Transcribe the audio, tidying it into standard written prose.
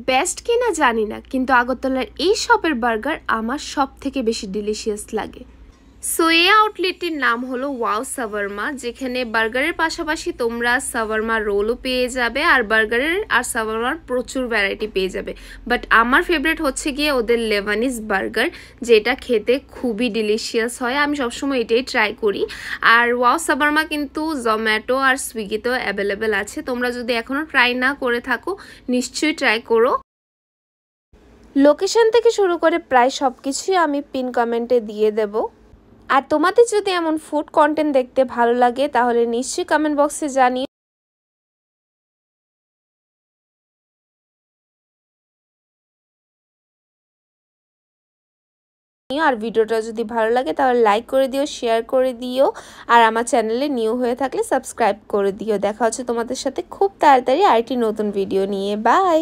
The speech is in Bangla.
বেস্ট কিনা জানি না, কিন্তু আগরতলার এই শপের বার্গার আমার সব থেকে বেশি ডিলিশিয়াস লাগে। সো এই আউটলেটটির নাম হলো ওয়াও শাওয়ারমা, যেখানে বার্গারের পাশাপাশি তোমরা শাওয়ারমা রোলও পেয়ে যাবে, আর বার্গারের আর শাওয়ারমার প্রচুর ভ্যারাইটি পেয়ে যাবে। বাট আমার ফেভারিট হচ্ছে গিয়ে ওদের লেবানিজ বার্গার, যেটা খেতে খুবই ডিলিশিয়াস হয়। আমি সবসময় এটাই ট্রাই করি। আর ওয়াও শাওয়ারমা কিন্তু জোম্যাটো আর সুইগিতেও অ্যাভেলেবেল আছে। তোমরা যদি এখনও ট্রাই না করে থাকো নিশ্চয়ই ট্রাই করো। লোকেশন থেকে শুরু করে প্রায় সব কিছুই আমি পিন কমেন্টে দিয়ে দেবো। আর তোমাদের যদি এমন ফুড কন্টেন্ট দেখতে ভালো লাগে তাহলে নিশ্চয়ই কমেন্ট বক্সে জানিও। আর ভিডিওটা যদি ভালো লাগে তাহলে লাইক করে দিও, শেয়ার করে দিও, আর আমার চ্যানেলে নিউ হয়ে থাকলে সাবস্ক্রাইব করে দিও। দেখা হচ্ছে তোমাদের সাথে খুব তাড়াতাড়ি আরেকটি নতুন ভিডিও নিয়ে। বাই।